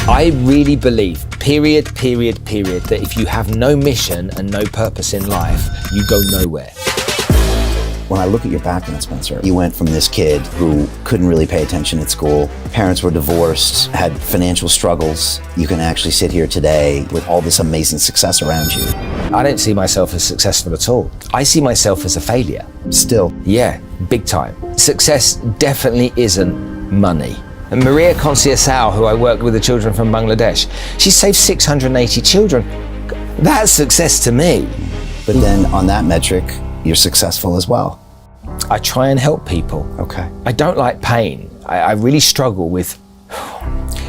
I really believe, period, that if you have no mission and no purpose in life, you go nowhere. When I look at your background, Spencer, you went from this kid who couldn't really pay attention at school, parents were divorced, had financial struggles. You can actually sit here today with all this amazing success around you. I don't see myself as successful at all. I see myself as a failure. Still? Yeah, big time. Success definitely isn't money. And Maria Conceição, who I worked with the children from Bangladesh, she saved 680 children. That's success to me. But then on that metric, you're successful as well. I try and help people. Okay. I don't like pain. I really struggle with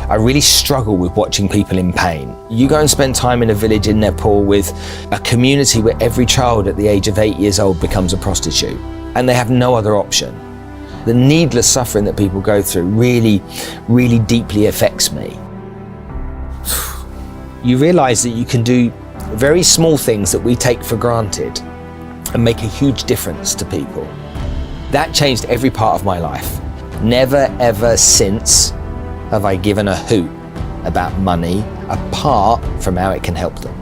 watching people in pain. You go and spend time in a village in Nepal with a community where every child at the age of 8 years old becomes a prostitute, and they have no other option. The needless suffering that people go through really, really deeply affects me. You realize that you can do very small things that we take for granted and make a huge difference to people. That changed every part of my life. Never ever since have I given a hoot about money apart from how it can help them.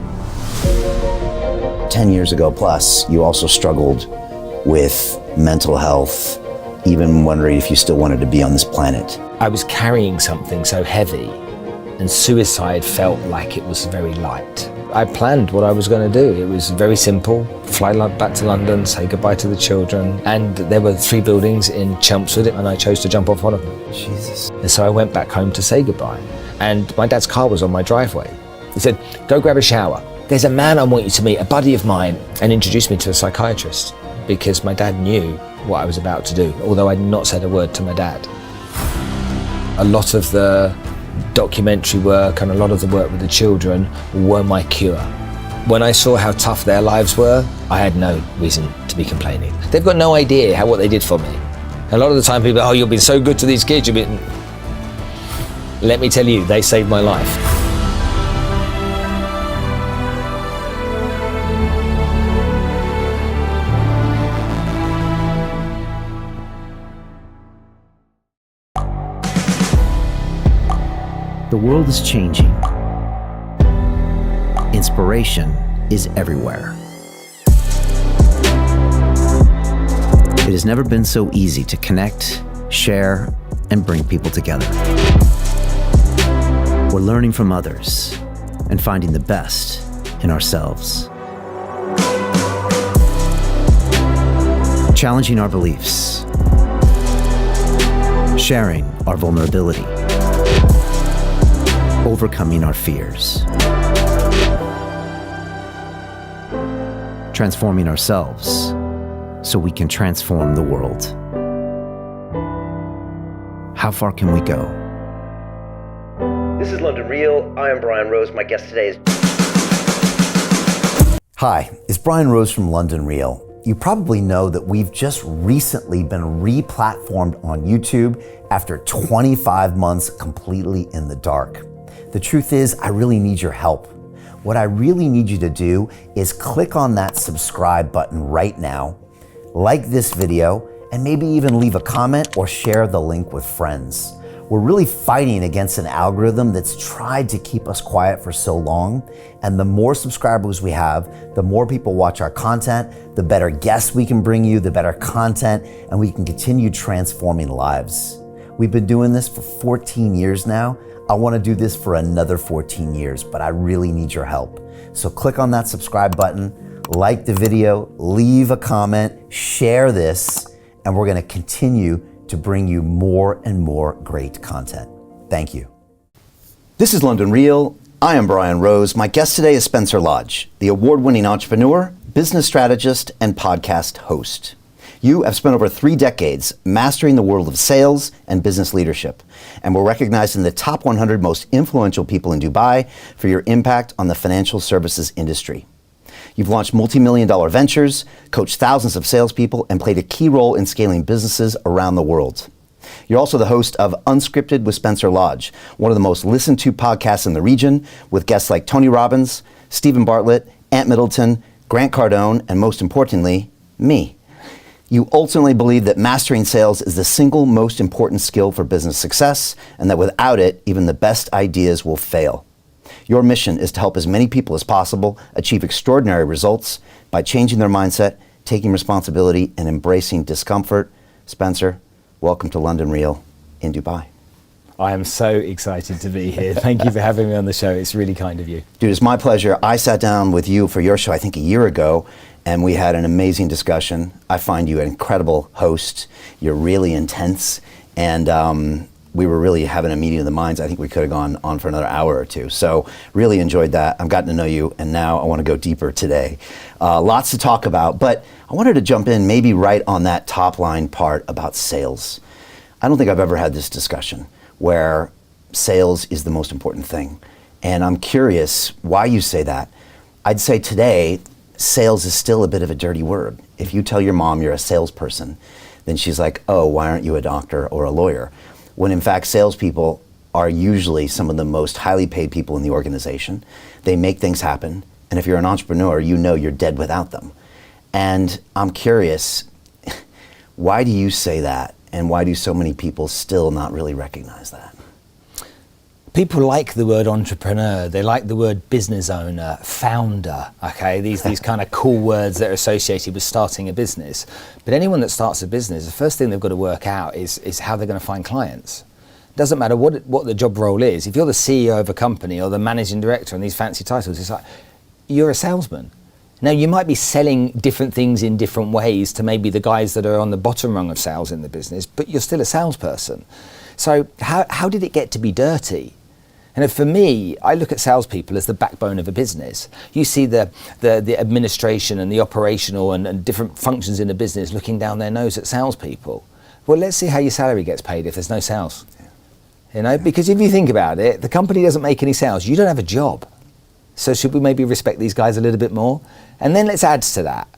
10 years ago plus, you also struggled with mental health, even wondering if you still wanted to be on this planet. I was carrying something so heavy, and suicide felt like it was very light. I planned what I was going to do. It was very simple. Fly back to London, say goodbye to the children. And there were 3 buildings in Chelmsford, and I chose to jump off one of them. Jesus. And so I went back home to say goodbye. And my dad's car was on my driveway. He said, go grab a shower. There's a man I want you to meet, a buddy of mine, and introduced me to a psychiatrist, because my dad knew what I was about to do, although I'd not said a word to my dad. A lot of the documentary work and a lot of the work with the children were my cure. When I saw how tough their lives were, I had no reason to be complaining. They've got no idea what they did for me. A lot of the time people, oh, you've been so good to these kids. Let me tell you, they saved my life. The world is changing. Inspiration is everywhere. It has never been so easy to connect, share, and bring people together. We're learning from others and finding the best in ourselves. Challenging our beliefs. Sharing our vulnerability. Overcoming our fears. Transforming ourselves so we can transform the world. How far can we go? This is London Real. I am Brian Rose. My guest today is... Hi, it's Brian Rose from London Real. You probably know that we've just recently been re-platformed on YouTube after 25 months completely in the dark. The truth is, I really need your help. What I really need you to do is click on that subscribe button right now, like this video, and maybe even leave a comment or share the link with friends. We're really fighting against an algorithm that's tried to keep us quiet for so long. And the more subscribers we have, the more people watch our content, the better guests we can bring you, the better content, and we can continue transforming lives. We've been doing this for 14 years now. I want to do this for another 14 years, but I really need your help. So click on that subscribe button, like the video, leave a comment, share this, and we're going to continue to bring you more and more great content. Thank you. This is London Real. I am Brian Rose. My guest today is Spencer Lodge, the award-winning entrepreneur, business strategist, and podcast host. You have spent over 3 decades mastering the world of sales and business leadership, and were recognized in the top 100 most influential people in Dubai for your impact on the financial services industry. You've launched multi-million-dollar ventures, coached thousands of salespeople, and played a key role in scaling businesses around the world. You're also the host of Unscripted with Spencer Lodge, one of the most listened to podcasts in the region, with guests like Tony Robbins, Stephen Bartlett, Ant Middleton, Grant Cardone, and most importantly, me. You ultimately believe that mastering sales is the single most important skill for business success, and that without it, even the best ideas will fail. Your mission is to help as many people as possible achieve extraordinary results by changing their mindset, taking responsibility, and embracing discomfort. Spencer, welcome to London Real in Dubai. I am so excited to be here. Thank you for having me on the show. It's really kind of you. Dude, it's my pleasure. I sat down with you for your show, I think a year ago, and we had an amazing discussion. I find you an incredible host. You're really intense, and we were really having a meeting of the minds. I think we could have gone on for another hour or two. So really enjoyed that. I've gotten to know you, and now I want to go deeper today. Lots to talk about, but I wanted to jump in maybe right on that top line part about sales. I don't think I've ever had this discussion where sales is the most important thing. And I'm curious why you say that. I'd say today, sales is still a bit of a dirty word. If you tell your mom you're a salesperson, then she's like, oh, why aren't you a doctor or a lawyer? When in fact, salespeople are usually some of the most highly paid people in the organization. They make things happen. And if you're an entrepreneur, you know you're dead without them. And I'm curious, why do you say that? And why do so many people still not really recognize that? People like the word entrepreneur, they like the word business owner, founder, okay? These kind of cool words that are associated with starting a business. But anyone that starts a business, the first thing they've got to work out is how they're going to find clients. Doesn't matter what the job role is. If you're the CEO of a company or the managing director and these fancy titles, it's like, you're a salesman. Now, you might be selling different things in different ways to maybe the guys that are on the bottom rung of sales in the business, but you're still a salesperson. So how did it get to be dirty? And for me, I look at salespeople as the backbone of a business. You see the administration and the operational and different functions in a business looking down their nose at salespeople. Well, let's see how your salary gets paid if there's no sales. You know, because if you think about it, the company doesn't make any sales, you don't have a job. So should we maybe respect these guys a little bit more? And then let's add to that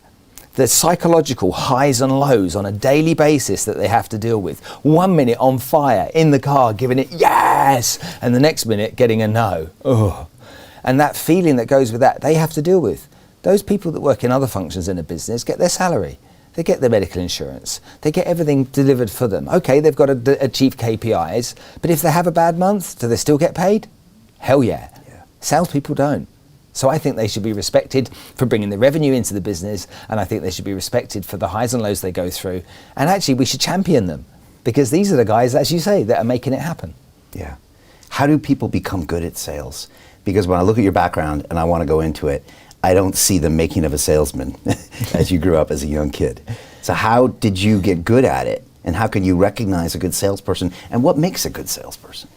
the psychological highs and lows on a daily basis that they have to deal with. 1 minute on fire in the car, giving it yes, and the next minute getting a no. Ugh. And that feeling that goes with that, they have to deal with. Those people that work in other functions in a business get their salary. They get their medical insurance. They get everything delivered for them. Okay, they've got to achieve KPIs, but if they have a bad month, do they still get paid? Hell yeah. Salespeople don't. So I think they should be respected for bringing the revenue into the business, and I think they should be respected for the highs and lows they go through. And actually, we should champion them, because these are the guys, as you say, that are making it happen. Yeah. How do people become good at sales? Because when I look at your background and I want to go into it, I don't see the making of a salesman as you grew up as a young kid. So how did you get good at it? And how can you recognize a good salesperson? And what makes a good salesperson?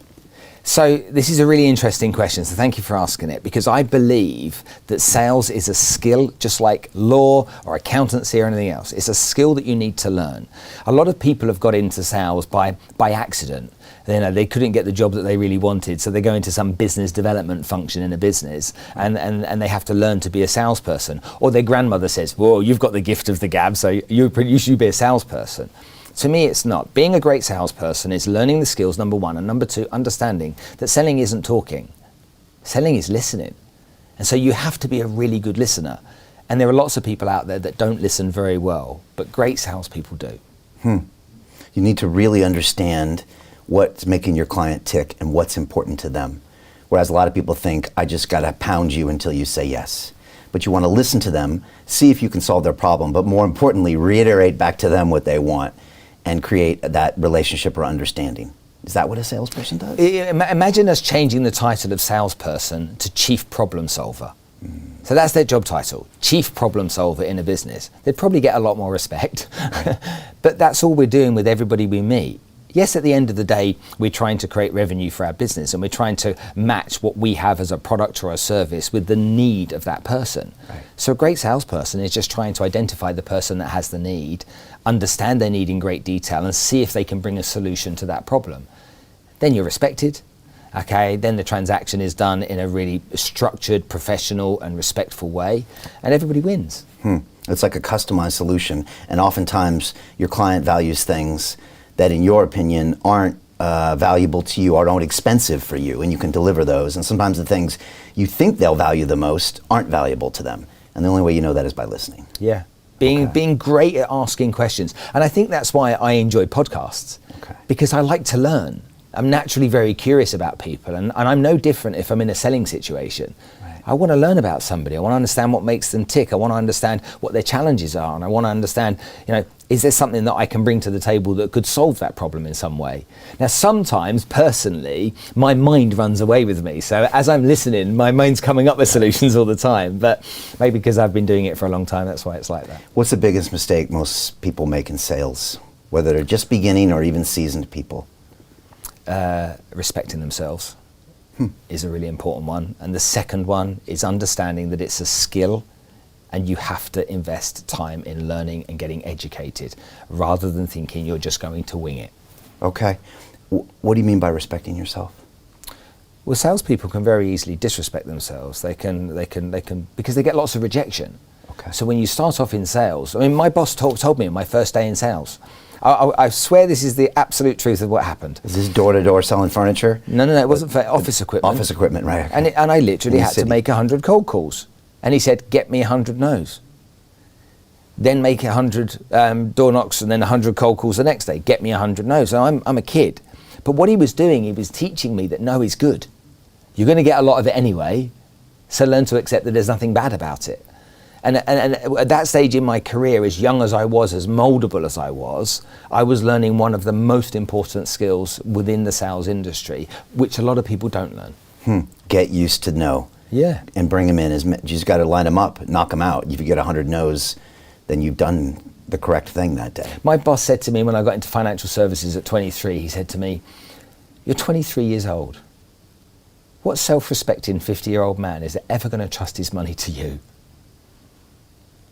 So this is a really interesting question, so thank you for asking it, because I believe that sales is a skill just like law or accountancy or anything else. It's a skill that you need to learn. A lot of people have got into sales by accident. You know, they couldn't get the job that they really wanted, so they go into some business development function in a business and they have to learn to be a salesperson. Or their grandmother says, well, you've got the gift of the gab, so you should be a salesperson. To me, it's not. Being a great salesperson is learning the skills, number one, and number two, understanding that selling isn't talking. Selling is listening. And so you have to be a really good listener. And there are lots of people out there that don't listen very well, but great salespeople do. You need to really understand what's making your client tick and what's important to them. Whereas a lot of people think, I just got to pound you until you say yes. But you want to listen to them, see if you can solve their problem, but more importantly, reiterate back to them what they want and create that relationship or understanding. Is that what a salesperson does? Imagine us changing the title of salesperson to chief problem solver. So that's their job title, chief problem solver in a business. They'd probably get a lot more respect. But that's all we're doing with everybody we meet. Yes, at the end of the day, we're trying to create revenue for our business and we're trying to match what we have as a product or a service with the need of that person. Right. So a great salesperson is just trying to identify the person that has the need, understand their need in great detail and see if they can bring a solution to that problem. Then you're respected. Okay, then the transaction is done in a really structured, professional and respectful way and everybody wins. It's like a customized solution, and oftentimes your client values things that in your opinion aren't valuable to you or aren't expensive for you, and you can deliver those. And sometimes the things you think they'll value the most aren't valuable to them. And the only way you know that is by listening. Yeah. being great at asking questions. And I think that's why I enjoy podcasts, because I like to learn. I'm naturally very curious about people, and I'm no different if I'm in a selling situation. I want to learn about somebody. I want to understand what makes them tick. I want to understand what their challenges are, and I want to understand, is there something that I can bring to the table that could solve that problem in some way? Now, sometimes, personally, my mind runs away with me. So as I'm listening, my mind's coming up with solutions all the time. But maybe because I've been doing it for a long time, that's why it's like that. What's the biggest mistake most people make in sales, whether they're just beginning or even seasoned people? Respecting themselves is a really important one. And the second one is understanding that it's a skill and you have to invest time in learning and getting educated rather than thinking you're just going to wing it. Okay. What do you mean by respecting yourself? Well, salespeople can very easily disrespect themselves. They can because they get lots of rejection. Okay. So when you start off in sales, my boss told me on my first day in sales, I swear this is the absolute truth of what happened. Is this door-to-door selling furniture? No, it wasn't for office equipment. Office equipment, right. Okay. And I literally had to make 100 cold calls. And he said, get me 100 no's. Then make 100 door knocks and then 100 cold calls the next day. Get me 100 no's. So I'm a kid. But what he was doing, he was teaching me that no is good. You're going to get a lot of it anyway. So learn to accept that there's nothing bad about it. And at that stage in my career, as young as I was, as moldable as I was learning one of the most important skills within the sales industry, which a lot of people don't learn. Get used to no. Yeah. And bring them in. You just got to line them up, knock them out. If you get 100 no's, then you've done the correct thing that day. My boss said to me when I got into financial services at 23, he said to me, you're 23 years old. What self-respecting 50-year-old man is ever going to trust his money to you?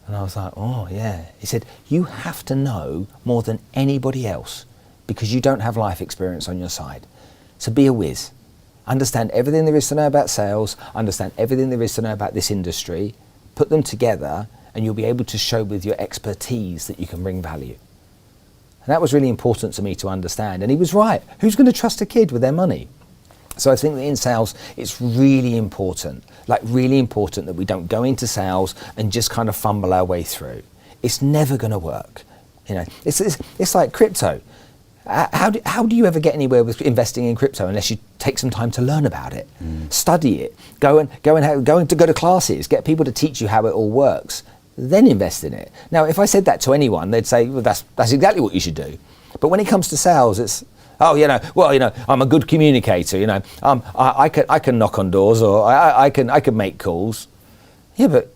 And I was like, oh yeah. He said, you have to know more than anybody else because you don't have life experience on your side. So be a whiz. Understand everything there is to know about sales, understand everything there is to know about this industry, put them together, and you'll be able to show with your expertise that you can bring value. And that was really important to me to understand. And he was right. Who's going to trust a kid with their money? So I think that in sales, it's really important that we don't go into sales and just kind of fumble our way through. It's never going to work. It's like crypto. How do you ever get anywhere with investing in crypto unless you take some time to learn about it, study it, go to classes, get people to teach you how it all works, then invest in it. Now, if I said that to anyone, they'd say, well, that's exactly what you should do. But when it comes to sales, it's I'm a good communicator. I can knock on doors or I can make calls. Yeah, but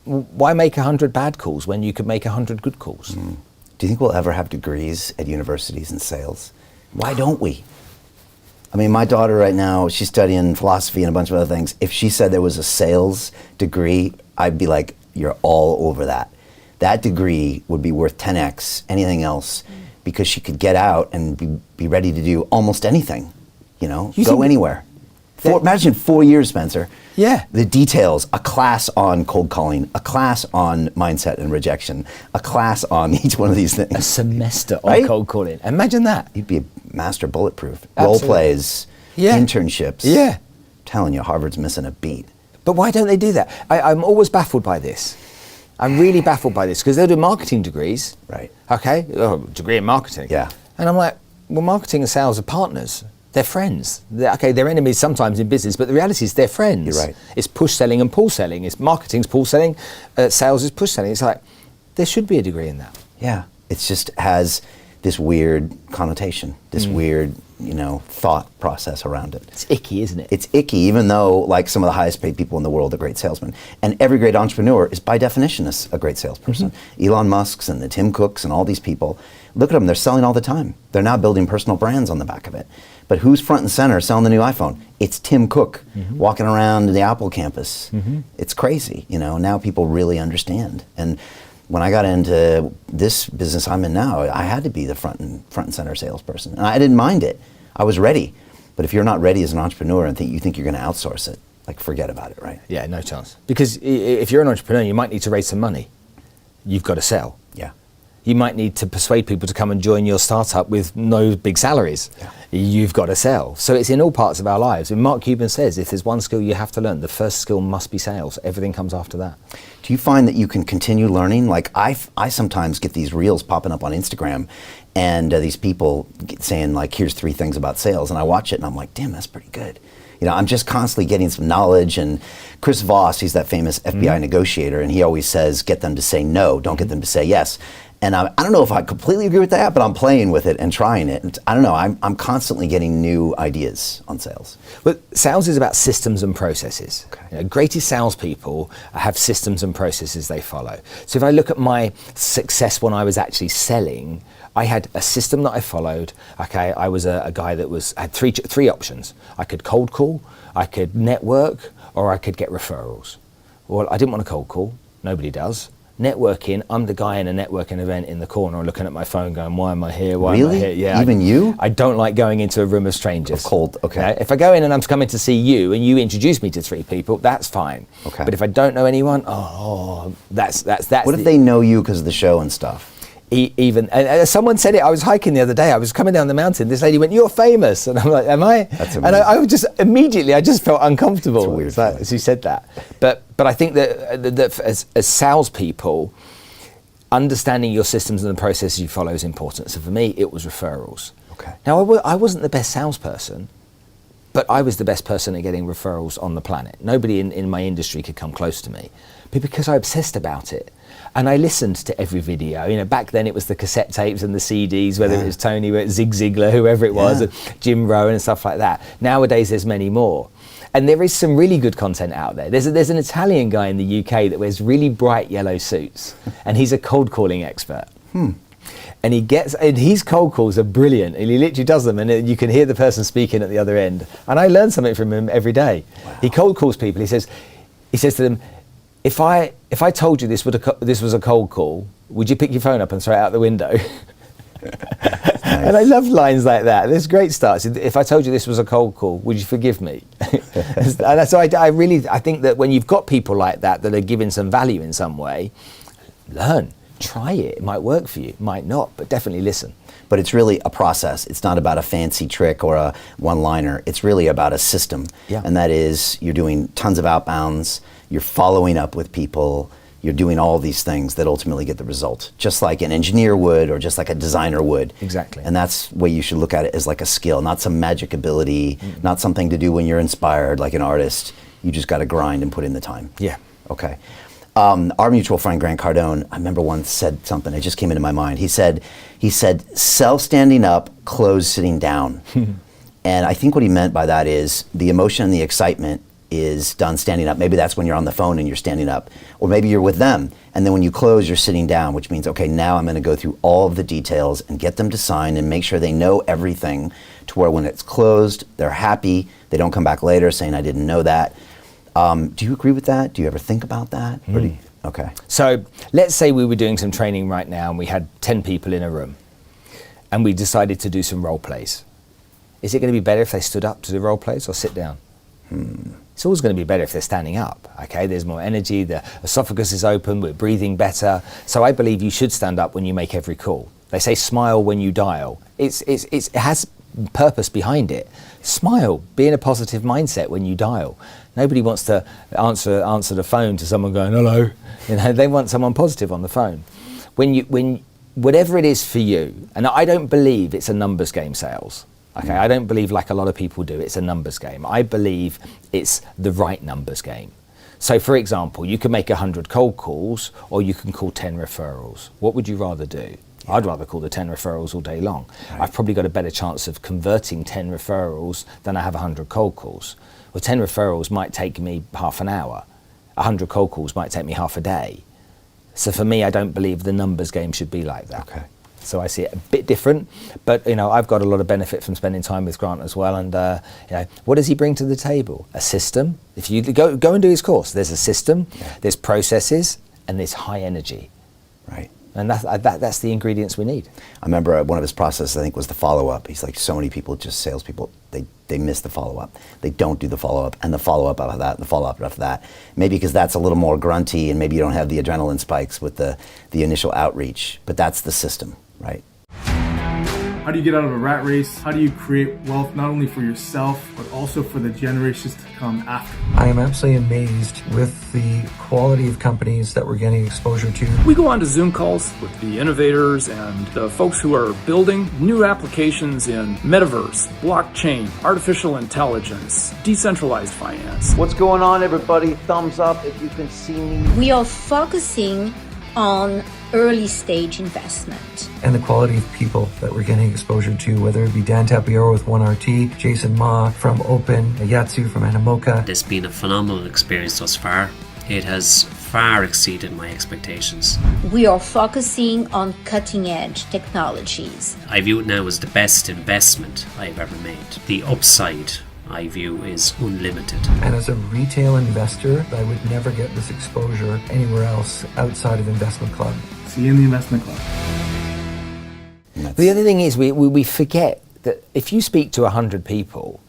why make 100 bad calls when you could make 100 good calls? Do you think we'll ever have degrees at universities in sales? Why don't we? I mean, my daughter right now, she's studying philosophy and a bunch of other things. If she said there was a sales degree, I'd be like, you're all over that. That degree would be worth 10x anything else because she could get out and be ready to do almost anything, go anywhere. Imagine 4 years, Spencer. Yeah. The details, a class on cold calling, a class on mindset and rejection, a class on each one of these things. A semester on cold calling. Imagine that. You'd be a master bulletproof. Absolutely. Role plays, internships. Yeah. I'm telling you, Harvard's missing a beat. But why don't they do that? I'm always baffled by this. I'm really baffled by this because they'll do marketing degrees. Right. Okay, degree in marketing. Yeah. And I'm like, well, marketing and sales are partners. They're friends. They're enemies sometimes in business, but the reality is they're friends. You're right. It's push selling and pull selling. It's marketing's pull selling, sales is push selling. It's like, there should be a degree in that. Yeah. It just has this weird connotation, this weird, thought process around it. It's icky, isn't it? It's icky, even though like some of the highest paid people in the world are great salesmen. And every great entrepreneur is by definition a great salesperson. Elon Musk's and the Tim Cooks and all these people, look at them, they're selling all the time. They're now building personal brands on the back of it. But who's front and center selling the new iPhone? It's Tim Cook walking around the Apple campus. It's crazy, now people really understand. And when I got into this business I'm in now, I had to be the front and center salesperson. And I didn't mind it. I was ready. But if you're not ready as an entrepreneur and you think you're going to outsource it, forget about it, right? Yeah, no chance. Because if you're an entrepreneur, you might need to raise some money. You've got to sell. Yeah. You might need to persuade people to come and join your startup with no big salaries. Yeah. You've got to sell. So it's in all parts of our lives. And Mark Cuban says, if there's one skill you have to learn, the first skill must be sales. Everything comes after that. Do you find that you can continue learning? Like I sometimes get these reels popping up on Instagram and these people saying like, here's 3 things about sales. And I watch it and I'm like, damn, that's pretty good. You know, I'm just constantly getting some knowledge. And Chris Voss, he's that famous FBI negotiator, and he always says, get them to say no, don't get them to say yes. And I don't know if I completely agree with that, but I'm playing with it and trying it. And I don't know, I'm constantly getting new ideas on sales. Well, sales is about systems and processes. Okay. You know, greatest salespeople have systems and processes they follow. So if I look at my success when I was actually selling, I had a system that I followed. Okay, I was a guy that had three options. I could cold call, I could network, or I could get referrals. Well, I didn't want to cold call. Nobody does. Networking, I'm the guy in a networking event in the corner looking at my phone going, why am I here? Why am I here? Yeah, Even you? I don't like going into a room of strangers. Of cold, okay. If I go in and I'm coming to see you and you introduce me to 3 people, that's fine. Okay. But if I don't know anyone, that's What if they know you because of the show and stuff? And someone said it, I was hiking the other day, I was coming down the mountain, this lady went, you're famous. And I'm like, am I? That's amazing. And I was just, immediately, I just felt uncomfortable. It's a weird feeling. As you said that. But I think that as salespeople, understanding your systems and the processes you follow is important. So for me, it was referrals. Okay. Now, I wasn't the best salesperson, but I was the best person at getting referrals on the planet. Nobody in my industry could come close to me. But because I obsessed about it, and I listened to every video. You know, back then it was the cassette tapes and the CDs, whether it was Tony, Zig Ziglar, whoever it was, Jim Rohn and stuff like that. Nowadays there's many more. And there is some really good content out there. There's an Italian guy in the UK that wears really bright yellow suits, and he's a cold calling expert. And his cold calls are brilliant, and he literally does them, and you can hear the person speaking at the other end. And I learn something from him every day. Wow. He cold calls people. He says to them, if I told you this was a cold call, would you pick your phone up and throw it out the window? Nice. And I love lines like that. There's great starts. If I told you this was a cold call, would you forgive me? And so I think that when you've got people like that are giving some value in some way, learn, try it. It might work for you, it might not, but definitely listen. But it's really a process. It's not about a fancy trick or a one-liner. It's really about a system. Yeah. And that is, you're doing tons of outbounds, you're following up with people, you're doing all these things that ultimately get the result, just like an engineer would or just like a designer would. Exactly. And that's the way you should look at it, as like a skill, not some magic ability, not something to do when you're inspired like an artist. You just got to grind and put in the time. Yeah. Okay. Our mutual friend Grant Cardone, I remember once said something, it just came into my mind. He said, sell standing up, close sitting down. And I think what he meant by that is the emotion and the excitement is done standing up. Maybe that's when you're on the phone and you're standing up, or maybe you're with them, and then when you close, you're sitting down, which means, okay, now I'm going to go through all of the details and get them to sign and make sure they know everything, to where when it's closed, they're happy, they don't come back later saying, I didn't know that. Do you agree with that? Do you ever think about that? Okay. So let's say we were doing some training right now and we had 10 people in a room and we decided to do some role plays. Is it going to be better if they stood up to do role plays or sit down? It's always going to be better if they're standing up. Okay, there's more energy, the esophagus is open, we're breathing better. So I believe you should stand up when you make every call. They say smile when you dial. It has purpose behind it. Smile, be in a positive mindset when you dial. Nobody wants to answer the phone to someone going, hello. You know, they want someone positive on the phone. When whatever it is for you, and I don't believe it's a numbers game, sales. Okay, I don't believe, like a lot of people do, it's a numbers game. I believe it's the right numbers game. So for example, you can make 100 cold calls or you can call 10 referrals. What would you rather do? Yeah. I'd rather call the 10 referrals all day long. Right. I've probably got a better chance of converting 10 referrals than I have 100 cold calls. Well, 10 referrals might take me half an hour. 100 cold calls might take me half a day. So for me, I don't believe the numbers game should be like that. Okay. So I see it a bit different, but you know, I've got a lot of benefit from spending time with Grant as well. And you know, what does he bring to the table? A system. If you go and do his course, there's a system, there's processes, and there's high energy. Right. And that's the ingredients we need. I remember one of his processes, I think, was the follow-up. He's like, so many people, just salespeople, they miss the follow-up. They don't do the follow-up, and the follow-up after that, and the follow-up after that. Maybe because that's a little more grunty, and maybe you don't have the adrenaline spikes with the initial outreach, but that's the system, right? How do you get out of a rat race? How do you create wealth not only for yourself, but also for the generations to come after? I am absolutely amazed with the quality of companies that we're getting exposure to. We go on to Zoom calls with the innovators and the folks who are building new applications in metaverse, blockchain, artificial intelligence, decentralized finance. What's going on, everybody? Thumbs up if you can see me. We are focusing on early stage investment. And the quality of people that we're getting exposure to, whether it be Dan Tapiero with 1RT, Jason Ma from Open, Yatsu from Animoca. It's been a phenomenal experience thus far. It has far exceeded my expectations. We are focusing on cutting edge technologies. I view it now as the best investment I've ever made. The upside I view is unlimited. And as a retail investor, I would never get this exposure anywhere else outside of Investment Club. See you in the investment club. The other thing is we forget that if you speak to 100 people,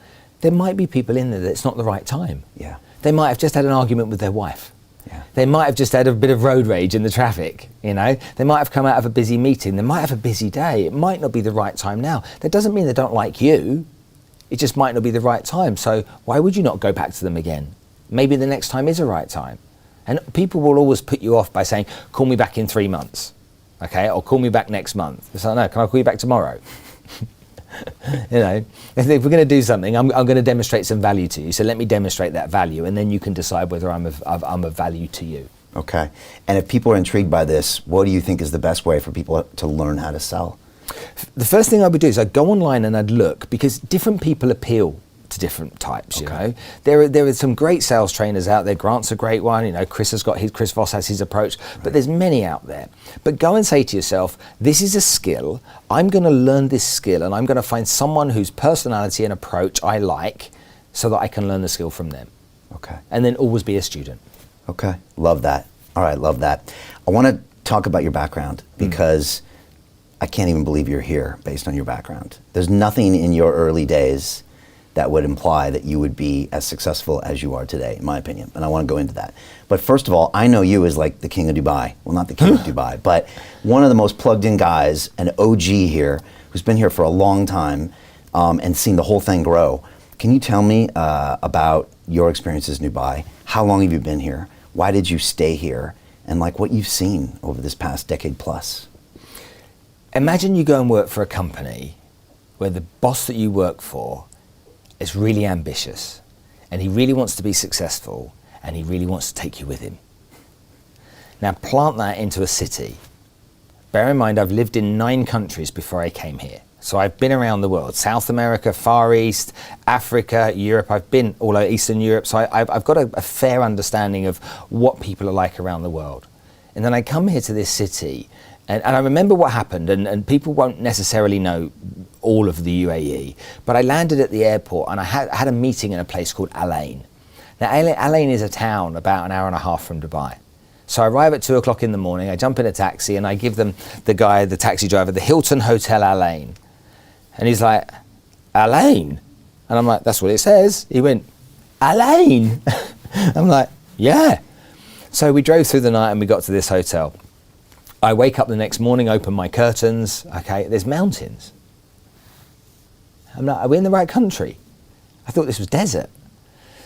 there might be people in there that it's not the right time. Yeah. They might have just had an argument with their wife. Yeah. They might have just had a bit of road rage in the traffic, you know. They might have come out of a busy meeting. They might have a busy day. It might not be the right time now. That doesn't mean they don't like you. It just might not be the right time. So why would you not go back to them again? Maybe the next time is a right time. And people will always put you off by saying, call me back in 3 months, okay? Or call me back next month. It's like, no, can I call you back tomorrow? You know, if we're going to do something, I'm going to demonstrate some value to you. So let me demonstrate that value, and then you can decide whether I'm of value to you. Okay. And if people are intrigued by this, what do you think is the best way for people to learn how to sell? The first thing I would do is I'd go online and I'd look, because different people appeal to different types. You know, there are some great sales trainers out there. Grant's a great one. You know, Chris Voss has his approach, but there's many out there. But go and say to yourself, this is a skill. I'm going to learn this skill, and I'm going to find someone whose personality and approach I like, so that I can learn the skill from them. Okay. And then always be a student. Okay. Love that. All right. Love that. I want to talk about your background, because I can't even believe you're here based on your background. There's nothing in your early days that would imply that you would be as successful as you are today, in my opinion. And I want to go into that. But first of all, I know you as like the king of Dubai. Well, not the king of Dubai, but one of the most plugged in guys, an OG here, who's been here for a long time and seen the whole thing grow. Can you tell me about your experiences in Dubai? How long have you been here? Why did you stay here? And like what you've seen over this past decade plus. Imagine you go and work for a company where the boss that you work for is really ambitious, and he really wants to be successful, and he really wants to take you with him. Now plant that into a city. Bear in mind, I've lived in 9 countries before I came here. So I've been around the world, South America, Far East, Africa, Europe. I've been all over Eastern Europe. So I've got a fair understanding of what people are like around the world. And then I come here to this city, and I remember what happened, and people won't necessarily know all of the UAE, but I landed at the airport, and I had a meeting in a place called Al Ain. Now Al Ain is a town about an hour and a half from Dubai. So I arrive at 2 o'clock in the morning, I jump in a taxi, and I give them, the taxi driver, the Hilton Hotel Al Ain. And he's like, Al Ain? And I'm like, that's what it says. He went, Al Ain? I'm like, yeah. So we drove through the night and we got to this hotel. I wake up the next morning, open my curtains, okay, there's mountains. I'm like, are we in the right country? I thought this was desert.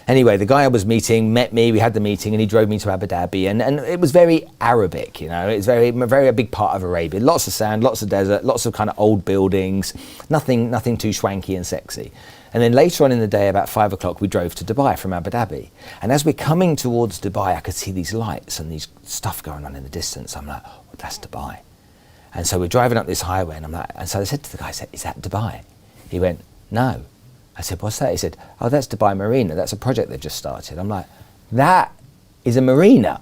Anyway, the guy I was meeting met me, we had the meeting, and he drove me to Abu Dhabi, and it was very Arabic, you know, it's very a big part of Arabia. Lots of sand, lots of desert, lots of kind of old buildings, nothing too swanky and sexy. And then later on in the day, about 5 o'clock, we drove to Dubai from Abu Dhabi. And as we're coming towards Dubai, I could see these lights and these stuff going on in the distance. I'm like, oh, that's Dubai. And so we're driving up this highway, and I'm like, and so I said to the guy, I said, is that Dubai? He went, no. I said, what's that? He said, oh, that's Dubai Marina. That's a project they've just started. I'm like, that is a marina.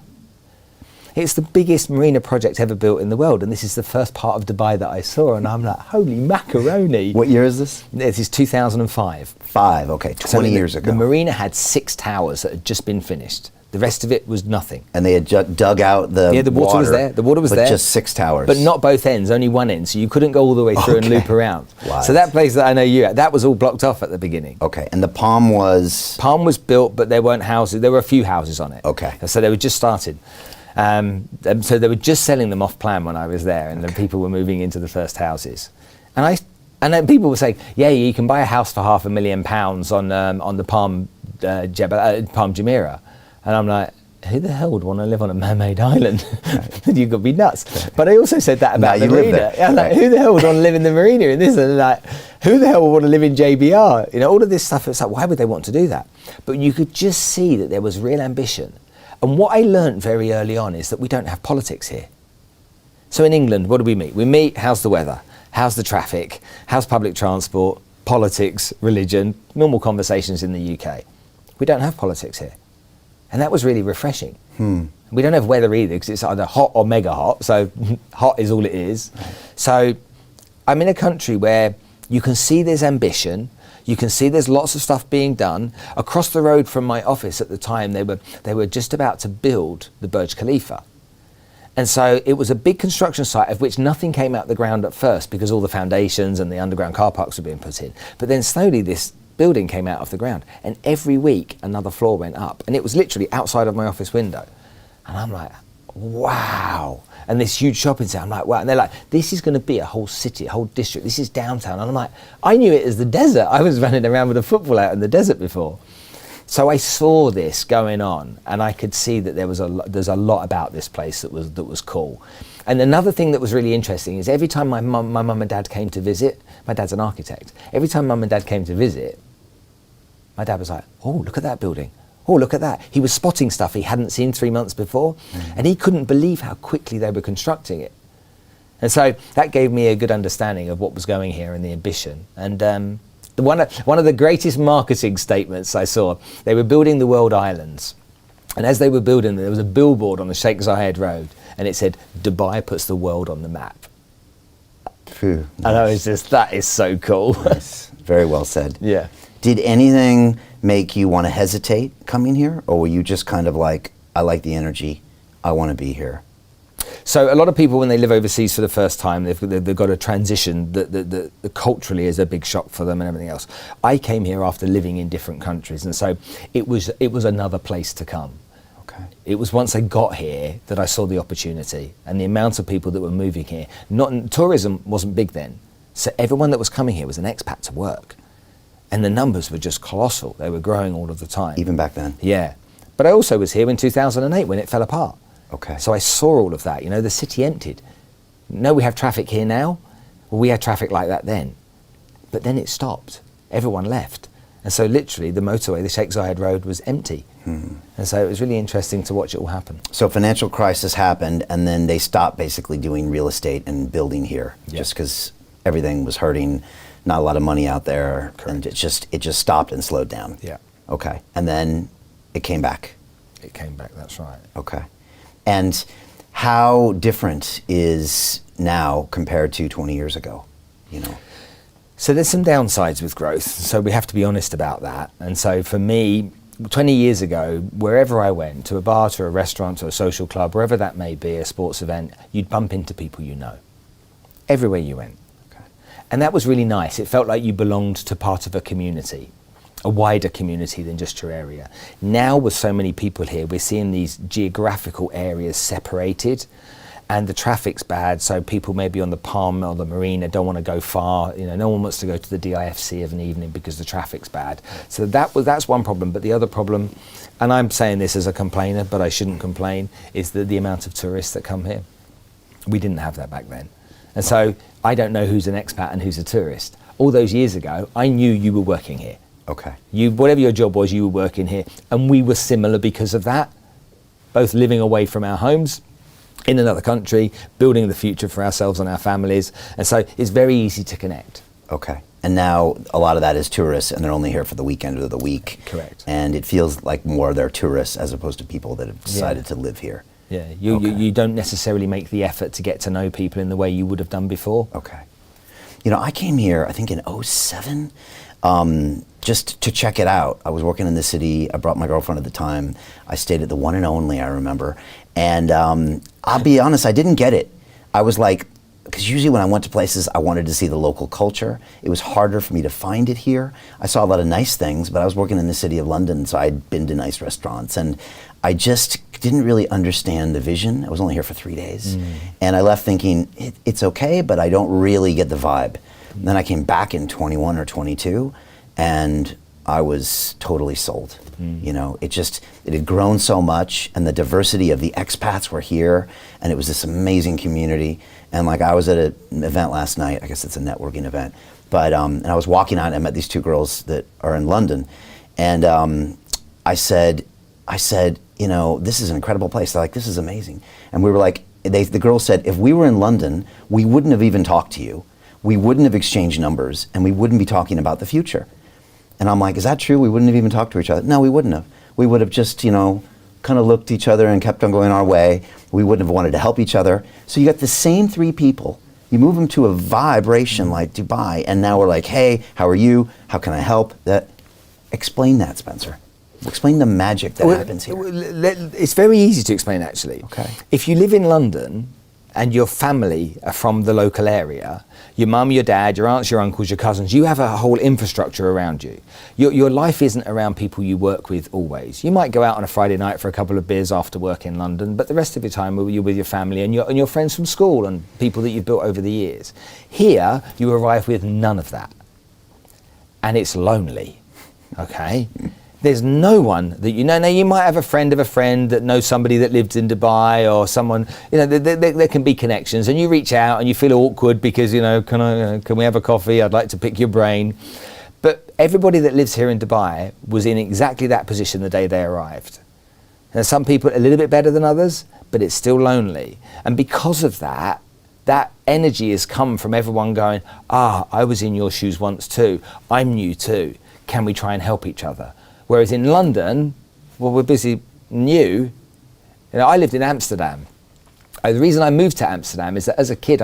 It's the biggest marina project ever built in the world, and this is the first part of Dubai that I saw, and I'm like, holy macaroni. What year is this? This is 2005. 5, okay, 20 years ago. The marina had 6 towers that had just been finished. The rest of it was nothing. And they had dug out the water was there. The water was there. Just 6 towers. But not both ends, only one end. So you couldn't go all the way through and loop around. Wow. So that place that I know you at, that was all blocked off at the beginning. Okay. And the Palm was? Palm was built, but there weren't houses. There were a few houses on it. Okay. So they were just started. So they were just selling them off plan when I was there, and then people were moving into the first houses. And then people were saying, yeah, you can buy a house for £500,000 on the Palm Jumeirah. And I'm like, who the hell would want to live on a man-made island? You've got to be nuts. But I also said that about the marina. I'm like, who the hell would want to live in the marina? And this, and like, who the hell would want to live in JBR? You know, all of this stuff. It's like, why would they want to do that? But you could just see that there was real ambition. And what I learned very early on is that we don't have politics here. So in England, what do we meet? We meet, how's the weather? How's the traffic? How's public transport? Politics, religion, normal conversations in the UK. We don't have politics here. And that was really refreshing. We don't have weather either, because it's either hot or mega hot. So hot is all it is. Right. So I'm in a country where you can see there's ambition. You can see there's lots of stuff being done. Across the road from my office at the time, they were just about to build the Burj Khalifa. And so it was a big construction site of which nothing came out the ground at first, because all the foundations and the underground car parks were being put in. But then slowly this building came out of the ground, and every week another floor went up, and it was literally outside of my office window. And I'm like, wow. And this huge shopping centre, I'm like, wow. And they're like, this is going to be a whole city, a whole district. This is downtown. And I'm like, I knew it as the desert. I was running around with a football out in the desert before. So I saw this going on, and I could see that there's a lot about this place that was cool. And another thing that was really interesting is every time my mum and dad came to visit, my dad's an architect. Every time mum and dad came to visit, my dad was like, oh, look at that building. Oh, look at that. He was spotting stuff he hadn't seen 3 months before, and he couldn't believe how quickly they were constructing it. And so that gave me a good understanding of what was going here and the ambition. And one of the greatest marketing statements I saw, they were building the World Islands. And as they were building, there was a billboard on the Sheikh Zayed Road, and it said, Dubai puts the world on the map. Phew, nice. And I was just, that is so cool. Nice. Very well said. Yeah. Did anything make you want to hesitate coming here? Or were you just kind of like, I like the energy, I want to be here? So a lot of people, when they live overseas for the first time, they've got a transition that culturally is a big shock for them and everything else. I came here after living in different countries, and so it was another place to come. Okay. It was once I got here that I saw the opportunity and the amount of people that were moving here. Tourism wasn't big then, so everyone that was coming here was an expat to work, and the numbers were just colossal. They were growing all of the time. Even back then? Yeah. But I also was here in 2008 when it fell apart. Okay. So I saw all of that. You know, the city emptied. No, we have traffic here now. Well, we had traffic like that then. But then it stopped. Everyone left. And so literally the motorway, the Sheikh Zayed Road, was empty. And so it was really interesting to watch it all happen. So financial crisis happened, and then they stopped basically doing real estate and building here, just because everything was hurting, not a lot of money out there. Correct. And it just stopped and slowed down. Yeah. Okay. And then it came back. It came back, that's right. Okay. And how different is now compared to 20 years ago, you know? So there's some downsides with growth, so we have to be honest about that. And so for me, 20 years ago, wherever I went, to a bar, to a restaurant, to a social club, wherever that may be, a sports event, you'd bump into people you know. Everywhere you went. Okay. And that was really nice. It felt like you belonged to part of a community, a wider community than just your area. Now with so many people here, we're seeing these geographical areas separated, and the traffic's bad, so people maybe on the Palm or the Marina don't want to go far. You know, no one wants to go to the DIFC of an evening because the traffic's bad. So that's one problem. But the other problem, and I'm saying this as a complainer, but I shouldn't complain, is the amount of tourists that come here. We didn't have that back then. And so I don't know who's an expat and who's a tourist. All those years ago, I knew you were working here. Okay. Whatever your job was, you were working here. And we were similar because of that, both living away from our homes, in another country, building the future for ourselves and our families. And so it's very easy to connect. Okay. And now a lot of that is tourists, and they're only here for the weekend or the week. Correct. And it feels like more they're tourists as opposed to people that have decided to live here. Yeah, you don't necessarily make the effort to get to know people in the way you would have done before. Okay. You know, I came here, I think in 2007. just to check it out. I was working in the city. I brought my girlfriend at the time. I stayed at the One and Only, I remember. And I'll be honest, I didn't get it. I was like, because usually when I went to places, I wanted to see the local culture. It was harder for me to find it here. I saw a lot of nice things, but I was working in the city of London, so I'd been to nice restaurants. And I just didn't really understand the vision. I was only here for 3 days. And I left thinking, it's okay, but I don't really get the vibe. And then I came back in 21 or 22, and I was totally sold. You know, it had grown so much, and the diversity of the expats were here, and it was this amazing community. And like, I was at an event last night, I guess it's a networking event, but and I was walking out and I met these two girls that are in London, and I said, you know, this is an incredible place. They're like, this is amazing. And we were like, the girls said, if we were in London, we wouldn't have even talked to you, we wouldn't have exchanged numbers, and we wouldn't be talking about the future. And I'm like, is that true? We wouldn't have even talked to each other. No, we wouldn't have. We would have just, you know, kind of looked at each other and kept on going our way. We wouldn't have wanted to help each other. So you got the same three people, you move them to a vibration like Dubai, and now we're like, hey, how are you? How can I help? Explain that, Spencer. Explain the magic that happens here. It's very easy to explain, actually. Okay. If you live in London and your family are from the local area, your mum, your dad, your aunts, your uncles, your cousins, you have a whole infrastructure around you. Your life isn't around people you work with always. You might go out on a Friday night for a couple of beers after work in London, but the rest of your time you're with your family and your friends from school and people that you've built over the years. Here, you arrive with none of that. And it's lonely, okay? There's no one that you know. Now, you might have a friend of a friend that knows somebody that lives in Dubai, or someone, you know, there can be connections, and you reach out and you feel awkward because, you know, can we have a coffee? I'd like to pick your brain. But everybody that lives here in Dubai was in exactly that position the day they arrived. Now, some people a little bit better than others, but it's still lonely. And because of that, that energy has come from everyone going, I was in your shoes once too. I'm new too. Can we try and help each other? Whereas in London, well, we're busy new. You know, I lived in Amsterdam. The reason I moved to Amsterdam is that as a kid,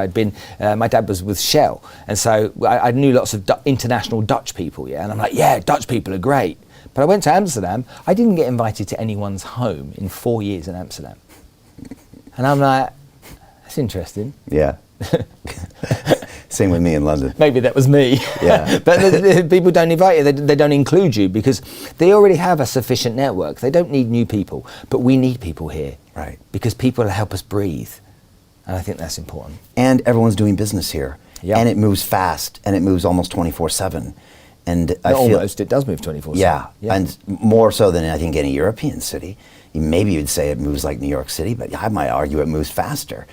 my dad was with Shell. And so I knew lots of international Dutch people, yeah. And I'm like, yeah, Dutch people are great. But I went to Amsterdam, I didn't get invited to anyone's home in 4 years in Amsterdam. And I'm like, that's interesting. Yeah. Same with me in London. Maybe that was me. Yeah. But people don't invite you, they don't include you because they already have a sufficient network. They don't need new people, but we need people here. Right. Because people help us breathe. And I think that's important. And everyone's doing business here. Yep. And it moves fast, and it moves almost 24/7. And it does move 24/7. Yeah, and more so than I think any European city. Maybe you'd say it moves like New York City, but I might argue it moves faster.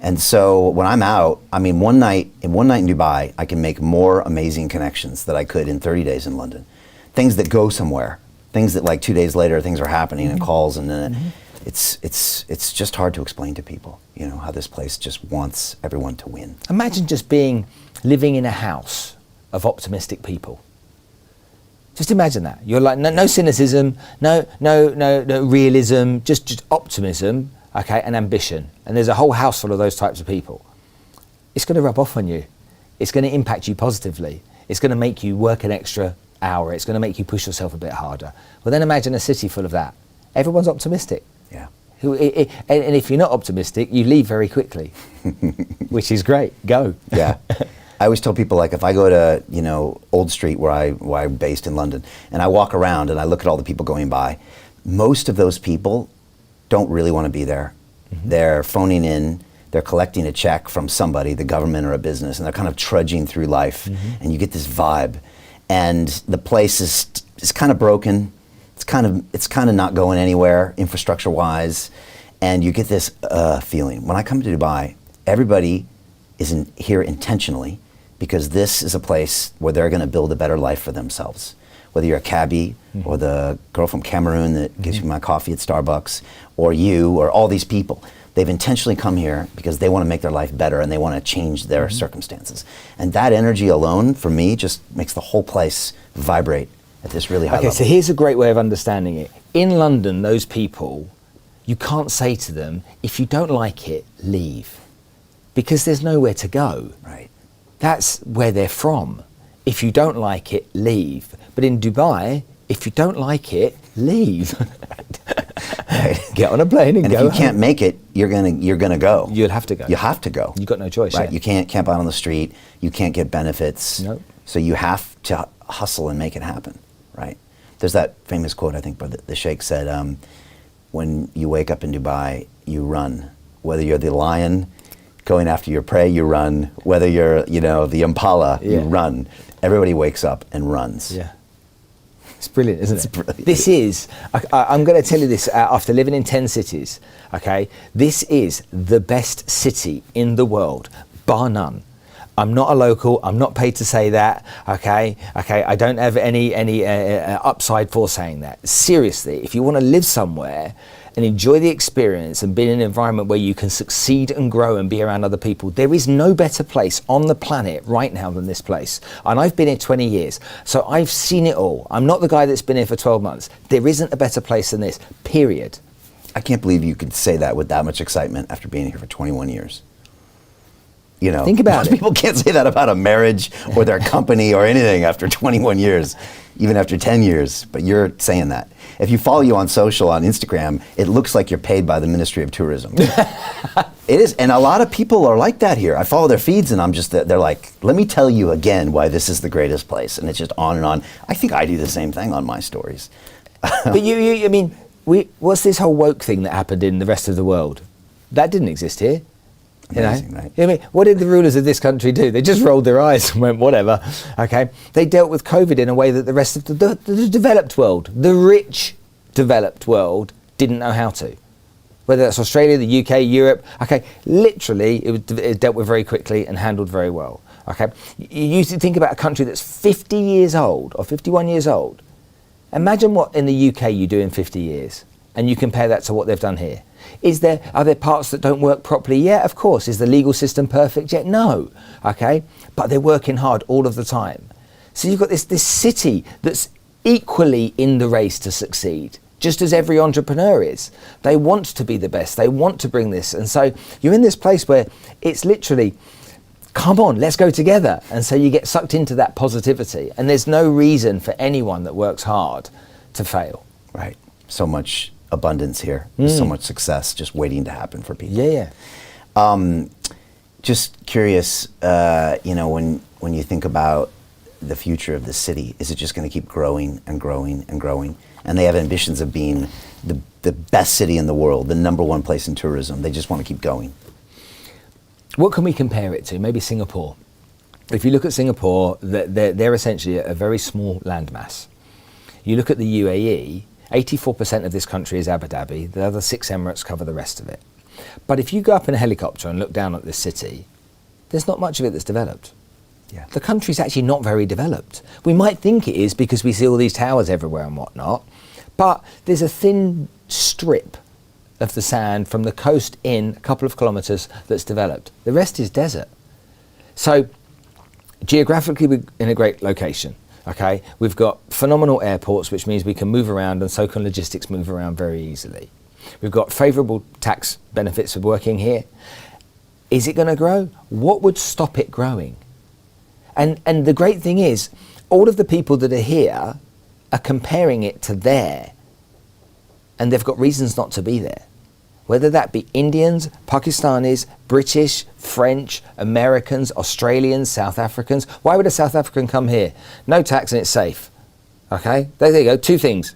And so when I'm out, I mean, one night in Dubai, I can make more amazing connections than I could in 30 days in London. Things that go somewhere, things that like 2 days later, things are happening and calls, and then it's just hard to explain to people, you know, how this place just wants everyone to win. Imagine just living in a house of optimistic people. Just imagine that. You're like, no cynicism, no realism, just optimism, okay, and ambition. And there's a whole house full of those types of people. It's going to rub off on you. It's going to impact you positively. It's going to make you work an extra hour. It's going to make you push yourself a bit harder. Well, then imagine a city full of that. Everyone's optimistic. Yeah. And if you're not optimistic, you leave very quickly, which is great. Go. Yeah. I always tell people, like, if I go to, you know, Old Street where I'm based in London, and I walk around and I look at all the people going by, most of those people don't really want to be there. They're phoning in, they're collecting a check from somebody, the government or a business, and they're kind of trudging through life, and you get this vibe. And the place is kind of broken. It's kind of not going anywhere infrastructure-wise, and you get this feeling. When I come to Dubai, everybody is here intentionally, because this is a place where they're going to build a better life for themselves. Whether you're a cabbie or the girl from Cameroon that gives you my coffee at Starbucks, or you, or all these people, they've intentionally come here because they want to make their life better and they want to change their circumstances. And that energy alone, for me, just makes the whole place vibrate at this really high level. Okay, so here's a great way of understanding it. In London, those people, you can't say to them, if you don't like it, leave. Because there's nowhere to go. Right. That's where they're from. if you don't like it, leave. But in Dubai, if you don't like it, leave. Get on a plane and go. If you can't make it, you're gonna go. You'll have to go. You have to go. You've got no choice. Right. Yeah. You can't camp out on the street. You can't get benefits. Nope. So you have to hustle and make it happen. Right. There's that famous quote, I think, by the sheikh said, when you wake up in Dubai, you run. Whether you're the lion going after your prey, you run. Whether you're, the impala, you run. Everybody wakes up and runs. Yeah. It's brilliant, isn't it? It's brilliant. This is, I'm going to tell you this after living in 10 cities, okay? This is the best city in the world, bar none. I'm not a local, I'm not paid to say that, okay? I don't have any upside for saying that. Seriously, if you want to live somewhere and enjoy the experience and be in an environment where you can succeed and grow and be around other people, there is no better place on the planet right now than this place. And I've been here 20 years, so I've seen it all. I'm not the guy that's been here for 12 months. There isn't a better place than this, period. I can't believe you could say that with that much excitement after being here for 21 years. Think about it. People can't say that about a marriage or their company or anything after 21 years, even after 10 years, but you're saying that. If you follow you on social, on Instagram, it looks like you're paid by the Ministry of Tourism. It is, and a lot of people are like that here. I follow their feeds and they're like, let me tell you again why this is the greatest place, and it's just on and on. I think I do the same thing on my stories. But what's this whole woke thing that happened in the rest of the world? That didn't exist here. Amazing, right? I mean, what did the rulers of this country do? They just rolled their eyes and went, whatever. Okay, they dealt with COVID in a way that the rest of the developed world, the rich developed world, didn't know how to. Whether that's Australia, the UK, Europe, okay, literally it dealt with very quickly and handled very well. Okay, you used to think about a country that's 50 years old or 51 years old. Imagine what in the UK you do in 50 years, and you compare that to what they've done here. Are there parts that don't work properly? Yeah, of course. Is the legal system perfect yet? No. Okay, but they're working hard all of the time. So you've got this city that's equally in the race to succeed, just as every entrepreneur is. They want to be the best. They want to bring this, and so you're in this place where it's literally, come on, let's go together. And so you get sucked into that positivity, and there's no reason for anyone that works hard to fail. Right. So much abundance here. There's so much success just waiting to happen for people. Yeah. Just curious, when you think about the future of the city, is it just going to keep growing and growing and growing? And they have ambitions of being the best city in the world, the #1 place in tourism. They just want to keep going. What can we compare it to? Maybe Singapore. If you look at Singapore, they're essentially a very small landmass. You look at the UAE, 84% of this country is Abu Dhabi. The other 6 Emirates cover the rest of it. But if you go up in a helicopter and look down at this city, there's not much of it that's developed. Yeah. The country's actually not very developed. We might think it is because we see all these towers everywhere and whatnot, but there's a thin strip of the sand from the coast in a couple of kilometres that's developed. The rest is desert. So geographically, we're in a great location. Okay, we've got phenomenal airports, which means we can move around, and so can logistics move around very easily. We've got favourable tax benefits of working here. Is it going to grow? What would stop it growing? And the great thing is, all of the people that are here are comparing it to there, and they've got reasons not to be there. Whether that be Indians, Pakistanis, British, French, Americans, Australians, South Africans. Why would a South African come here? No tax and it's safe. Okay, there you go, 2 things.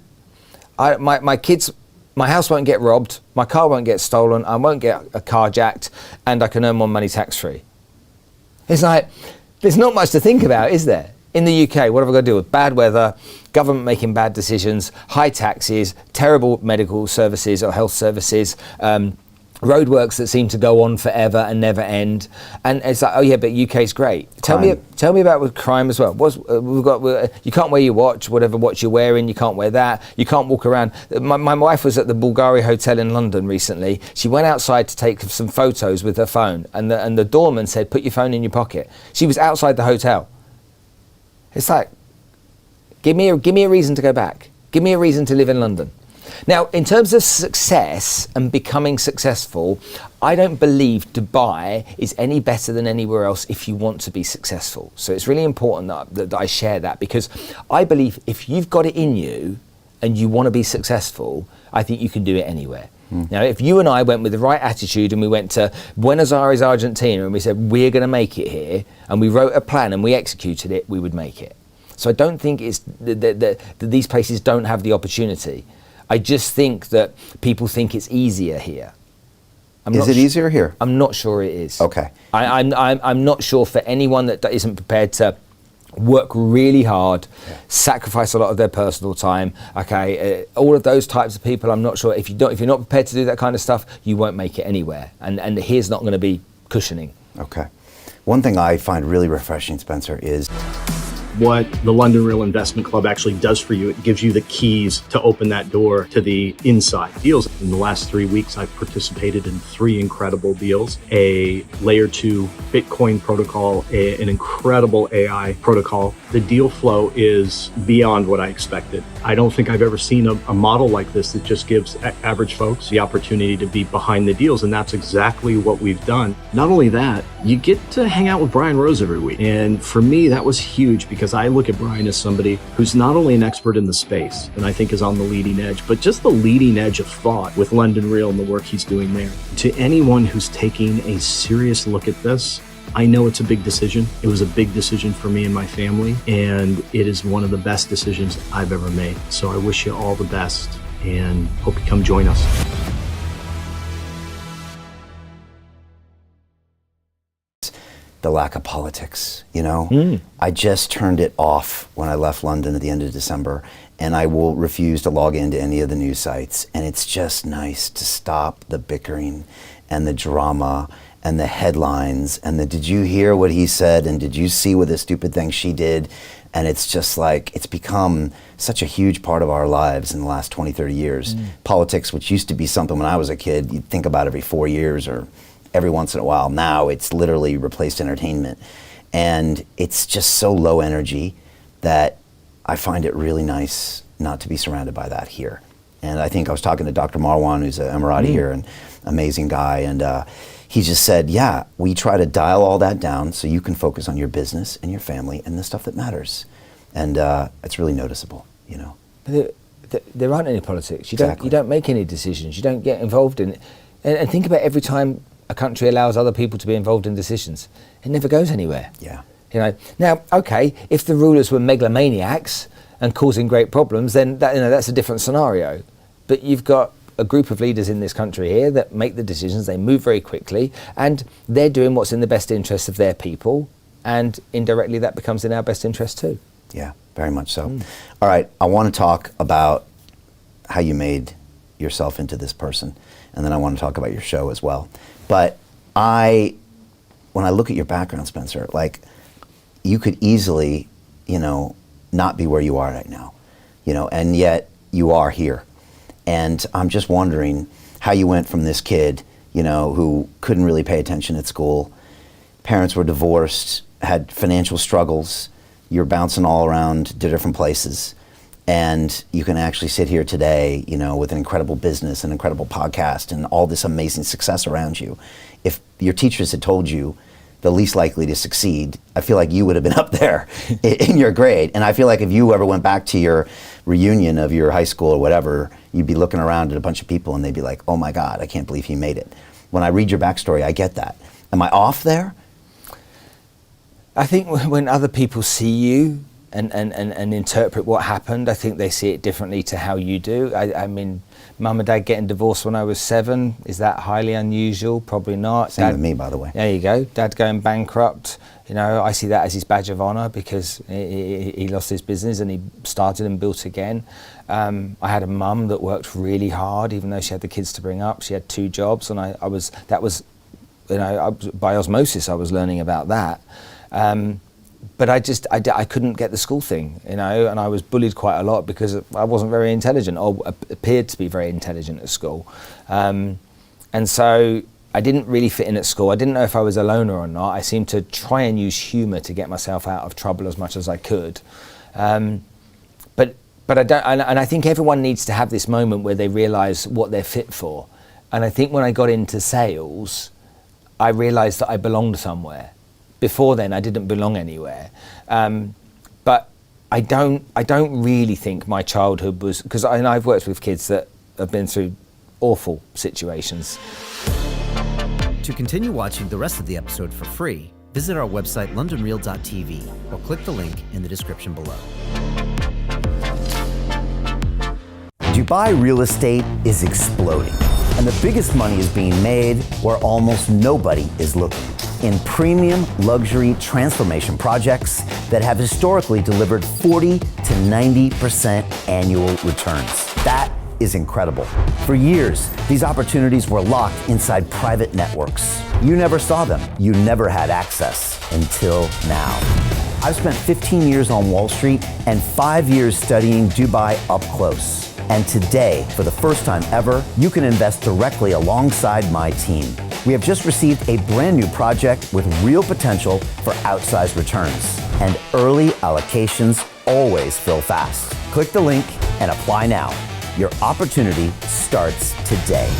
My kids, my house won't get robbed, my car won't get stolen, I won't get carjacked, and I can earn more money tax-free. It's like, there's not much to think about, is there? In the UK, what have I got to deal with? Bad weather, government making bad decisions, high taxes, terrible medical services or health services, roadworks that seem to go on forever and never end. And it's like, oh yeah, but UK's great. Tell me about with crime as well. You can't wear your watch, whatever watch you're wearing, you can't wear that. You can't walk around. My wife was at the Bulgari Hotel in London recently. She went outside to take some photos with her phone, and the doorman said, put your phone in your pocket. She was outside the hotel. It's like, give me a reason to go back. Give me a reason to live in London. Now, in terms of success and becoming successful, I don't believe Dubai is any better than anywhere else if you want to be successful. So it's really important that I share that, because I believe if you've got it in you and you want to be successful, I think you can do it anywhere. Now, if you and I went with the right attitude and we went to Buenos Aires, Argentina, and we said, we're going to make it here, and we wrote a plan and we executed it, we would make it. So I don't think it's that these places don't have the opportunity. I just think that people think it's easier here. Is it easier here? I'm not sure it is. Okay. I'm not sure for anyone that isn't prepared to work really hard, sacrifice a lot of their personal time. Okay, all of those types of people, I'm not sure if you're not prepared to do that kind of stuff, you won't make it anywhere. And here's not going to be cushioning. Okay. One thing I find really refreshing, Spencer, is what the London Real Investment Club actually does for you. It gives you the keys to open that door to the inside deals. In the last 3 weeks, I've participated in 3 incredible deals: a layer 2 Bitcoin protocol, an incredible AI protocol. The deal flow is beyond what I expected. I don't think I've ever seen a model like this that just gives average folks the opportunity to be behind the deals. And that's exactly what we've done. Not only that, you get to hang out with Brian Rose every week. And for me, that was huge, because I look at Brian as somebody who's not only an expert in the space, and I think is on the leading edge, but just the leading edge of thought with London Real and the work he's doing there. To anyone who's taking a serious look at this, I know it's a big decision. It was a big decision for me and my family, and it is one of the best decisions I've ever made. So I wish you all the best and hope you come join us. the lack of politics, you know? I just turned it off when I left London at the end of December, and I will refuse to log into any of the news sites. And it's just nice to stop the bickering and the drama and the headlines and the did you hear what he said and did you see what the stupid thing she did? And it's just like, it's become such a huge part of our lives in the last 20, 30 years. Politics, which used to be something when I was a kid, you'd think about every 4 years or every once in a while. Now it's literally replaced entertainment. And it's just so low energy that I find it really nice not to be surrounded by that here. And I think I was talking to Dr. Marwan, who's an Emirati here, an amazing guy, and he just said, yeah, we try to dial all that down so you can focus on your business and your family and the stuff that matters. And it's really noticeable, you know. There aren't any politics. You don't make any decisions. You don't get involved in it. And think about every time a country allows other people to be involved in decisions, it never goes anywhere. Yeah. You know. Now, okay, if the rulers were megalomaniacs and causing great problems, then that's a different scenario. But you've got a group of leaders in this country here that make the decisions, they move very quickly, and they're doing what's in the best interest of their people, and indirectly that becomes in our best interest too. Yeah, very much so. All right, I want to talk about how you made yourself into this person, and then I want to talk about your show as well. But when I look at your background, Spencer, like, you could easily, not be where you are right now, and yet you are here. And I'm just wondering how you went from this kid, who couldn't really pay attention at school, parents were divorced, had financial struggles, you're bouncing all around to different places, and you can actually sit here today, with an incredible business, an incredible podcast, and all this amazing success around you. If your teachers had told you the least likely to succeed, I feel like you would have been up there in your grade. And I feel like if you ever went back to your reunion of your high school or whatever, you'd be looking around at a bunch of people and they'd be like, oh my God, I can't believe he made it. When I read your backstory, I get that. Am I off there? I think when other people see you and interpret what happened, I think they see it differently to how you do. I mean, Mum and Dad getting divorced when I was 7, is that highly unusual? Probably not. Same with me, by the way. There you go. Dad going bankrupt, I see that as his badge of honor because he lost his business and he started and built again. I had a mum that worked really hard, even though she had the kids to bring up. She had 2 jobs, and by osmosis, I was learning about that. But I couldn't get the school thing, and I was bullied quite a lot because I wasn't very intelligent, or appeared to be very intelligent at school. And so I didn't really fit in at school. I didn't know if I was a loner or not. I seemed to try and use humor to get myself out of trouble as much as I could. But But I don't, and I think everyone needs to have this moment where they realize what they're fit for. And I think when I got into sales, I realized that I belonged somewhere. Before then, I didn't belong anywhere. But I don't really think my childhood was, because I've worked with kids that have been through awful situations. To continue watching the rest of the episode for free, visit our website londonreal.tv or click the link in the description below. Dubai real estate is exploding, and the biggest money is being made where almost nobody is looking, in premium luxury transformation projects that have historically delivered 40 to 90% annual returns. That is incredible. For years, these opportunities were locked inside private networks. You never saw them. You never had access until now. I've spent 15 years on Wall Street and 5 years studying Dubai up close. And today, for the first time ever, you can invest directly alongside my team. We have just received a brand new project with real potential for outsized returns. And early allocations always fill fast. Click the link and apply now. Your opportunity starts today.